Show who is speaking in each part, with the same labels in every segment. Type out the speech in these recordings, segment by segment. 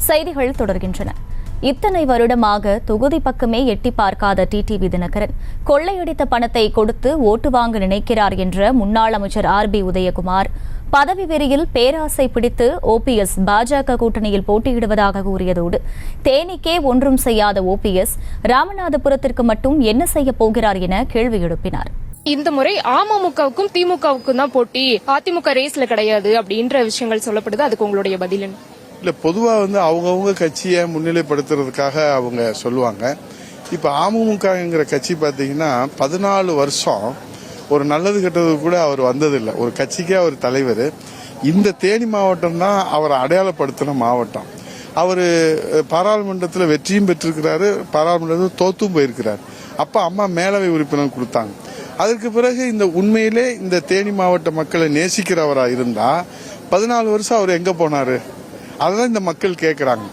Speaker 1: செய்திகள் தொடர்கின்றன. இத்தனை வருடமாக தொகுதி பக்கமே எட்டி பார்க்காத டிடிவி தினகரன் கொள்ளையடித்த பணத்தை கொடுத்து ஓட்டு வாங்க நினைக்கிறார் என்ற முன்னாள் அமைச்சர் RB உதயகுமார் பதவி வெறியில் பேராசை பிடித்து OPS பாஜக கூட்டணியில் போட்டியிடுவதாக கூறியதோடு தேனிக்கே ஒன்றும் செய்யாத OPS ராமநாதபுரத்திற்கு மட்டும் என்ன செய்ய போகிறார் என கேள்வி எழுப்பினார்.
Speaker 2: இந்த முறை அமமுகவுக்கும் திமுகவுக்கும் தான் போட்டி, அதிமுக ரேஸ்ல கிடையாது அப்படின்ற விஷயங்கள் சொல்லப்படுது. அதுக்கு உங்களுடைய பதில் என்ன?
Speaker 3: இல்ல, பொதுவா அவங்கவுங்க கட்சியை முன்னிலைப்படுத்துறதுக்காக அவங்க சொல்லுவாங்க. இப்ப அமமுகங்கிற கட்சி பாத்தீங்கன்னா 14 வருஷம் ஒரு நல்லது கெட்டது கூட அவர் வந்ததில்லை. ஒரு கட்சிக்கே அவர் தலைவர். இந்த தேனி மாவட்டம் தான் அவரை அடையாளப்படுத்தின மாவட்டம். அவர் பாராளுமன்றத்தில் வெற்றியும் பெற்றிருக்கிறாரு, பாராளுமன்றத்தில் தோத்தும் போயிருக்கிறார். அப்ப அம்மா மேலவை உறுப்பினர் கொடுத்தாங்க. அதற்கு பிறகு இந்த உண்மையிலே இந்த தேனி மாவட்ட மக்களை நேசிக்கிறவரா இருந்தா 14 வருஷம் அவர் எங்க போனாரு? அதான் இந்த மக்கள் கேட்கிறாங்க.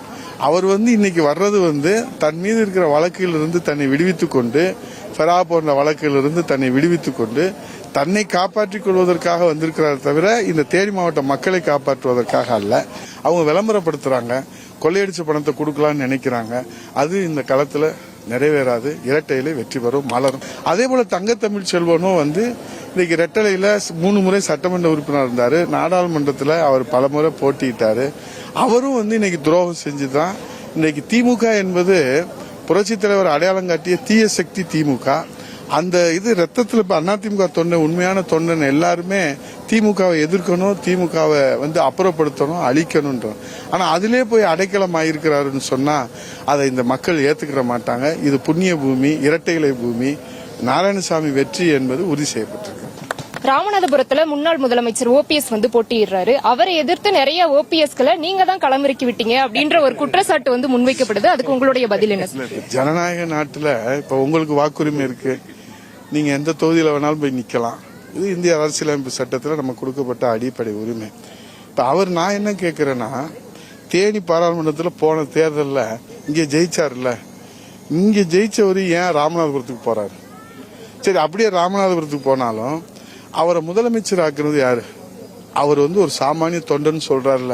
Speaker 3: அவர் இன்னைக்கு வர்றது தன் மீது இருக்கிற வழக்கிலிருந்து தன்னை விடுவித்துக் கொண்டு, ஃபெரா போன்ற வழக்கிலிருந்து தன்னை விடுவித்துக் கொண்டு தன்னை காப்பாற்றிக் கொள்வதற்காக வந்திருக்கிறார் தவிர இந்த தேனி மாவட்ட மக்களை காப்பாற்றுவதற்காக அல்ல. அவங்க விளம்பரப்படுத்துறாங்க, கொள்ளையடிச்ச பணத்தை கொடுக்கலாம்னு நினைக்கிறாங்க. அது இந்த களத்துல நிறைவேறாது. இரட்டையில வெற்றி பெறும், மலரும். அதே போல தங்கத்தமிழ் செல்வனும் இன்னைக்கு ரெட்டலையில 3 முறை சட்டமன்ற உறுப்பினர் இருந்தாரு. நாடாளுமன்றத்தில் அவர் பல முறை போட்டியிட்டாரு. அவரும் இன்னைக்கு துரோகம் செஞ்சுதான். இன்னைக்கு திமுக என்பது புரட்சி தலைவர் அடையாளம் காட்டிய தீய சக்தி திமுக. அந்த ரத்தத்தில் இப்ப அதிமுக தொண்டன், உண்மையான தொண்டன் எல்லாருமே திமுகவை எதிர்க்கணும், திமுகவை அப்புறப்படுத்தணும், அழிக்கணும். ஆனா அதிலே போய் அடைக்கலம் ஆயிருக்கிறாருன்னு சொன்னா அதை இந்த மக்கள் ஏத்துக்கிற மாட்டாங்க. இது புண்ணிய பூமி, இரட்டை இலை பூமி. நாராயணசாமி வெற்றி என்பது உறுதி செய்யப்பட்டிருக்கு.
Speaker 2: ராமநாதபுரத்துல முன்னாள் முதலமைச்சர் OPS போட்டியிடுறாரு. அவரை எதிர்த்து நிறைய OPSக்களை நீங்க தான் களமிறக்கி விட்டீங்க அப்படின்ற ஒரு குற்றச்சாட்டு முன்வைக்கப்படுது. அதுக்கு உங்களுடைய பதில் என்ன?
Speaker 3: ஜனநாயக நாட்டுல இப்ப உங்களுக்கு வாக்குரிமை இருக்கு. நீங்க எந்த தொகுதியில வேணாலும் போய் நிக்கலாம். இது இந்திய அரசியலமைப்பு சட்டத்துல நம்ம கொடுக்கப்பட்ட அடிப்படை உரிமை. இப்ப நான் என்ன கேட்கிறேன்னா, தேனி பாராளுமன்றத்தில் போன தேர்தல்ல இங்க ஜெயிச்சாருல்ல, இங்க ஜெயிச்சவரு ஏன் ராமநாதபுரத்துக்கு போறாரு? சரி, அப்படியே ராமநாதபுரத்துக்கு போனாலும் அவரை முதலமைச்சர் ஆக்குனது யாரு? அவர் ஒரு சாமானிய தொண்டன் சொல்றாருல,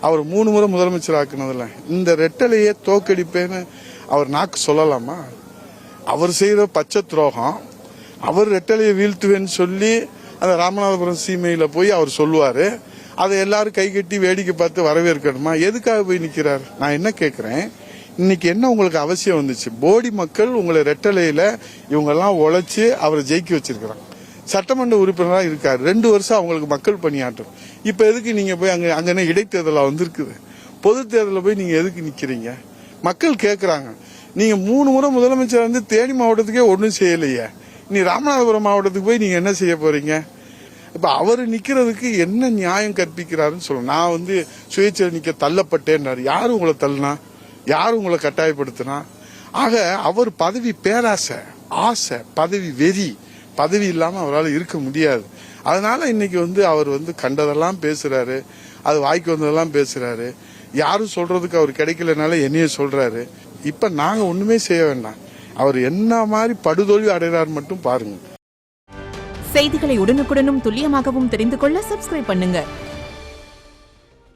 Speaker 3: அவர் 3 முறை முதலமைச்சர் ஆக்குனதுல இந்த ரெட்டலையே தோக்கடிப்பேன்னு அவர் நாக்கு சொல்லலாமா? அவர் செய்த பச்சை துரோகம். அவர் ரெட்டலையை வீழ்த்துவேன்னு சொல்லி அந்த ராமநாதபுரம் சீமையில போய் அவர் சொல்லுவாரு. அதை எல்லாரும் கை கட்டி வேடிக்கை பார்த்து வரவேற்கணுமா? எதுக்காக போய் நிக்கிறார்? நான் என்ன கேட்கிறேன், இன்னைக்கு என்ன உங்களுக்கு அவசியம் வந்துச்சு? போடி மக்கள் உங்களை ரெட்டலையில இவங்கெல்லாம் உழைச்சு அவரை ஜெயிக்க வச்சிருக்கிறாங்க. சட்டமன்ற உறுப்பினராக இருக்காரு. 2 வருஷம் அவங்களுக்கு மக்கள் பணியாற்றும். இப்ப எதுக்கு நீங்க போய் அங்க இடைத்தேர்தலா வந்திருக்குது? பொது தேர்தலில் போய் நீங்க எதுக்கு நிக்கிறீங்க? மக்கள் கேட்கறாங்க. நீங்க 3 முறை முதலமைச்சர் தேனி மாவட்டத்துக்கே ஒன்றும் செய்யலையே, நீ ராமநாதபுரம் மாவட்டத்துக்கு போய் நீங்க என்ன செய்ய போறீங்க? இப்ப அவரு நிக்கிறதுக்கு என்ன நியாயம் கற்பிக்கிறாருன்னு சொல்லுங்க. நான் சுயேட்சை நிக்க தள்ளப்பட்டேன்னாரு. யாரு உங்களை தள்ளினா? யாரு உங்களை கட்டாயப்படுத்தினா? ஆக அவர் பதவி பேராசை, ஆசை, பதவி வெறி. பதவி இல்லாம அவரால் இருக்க முடியாது. அதனால இன்னைக்கு அவர் கண்டதெல்லாம் பேசுறாரு, அது வாய்க்கு வந்ததெல்லாம் பேசுறாரு. யாரும் சொல்றதுக்கு அவர் கிடைக்கலனால என்னைய சொல்றாரு. இப்ப நாங்க ஒண்ணுமே செய்ய வேண்டாம். அவர் என்ன மாதிரி படுதோல்வி அடைகிறார் மட்டும் பாருங்க.
Speaker 4: செய்திகளை உடனுக்குடனும் துல்லியமாகவும் தெரிந்து கொள்ள சப்ஸ்கிரைப் பண்ணுங்க.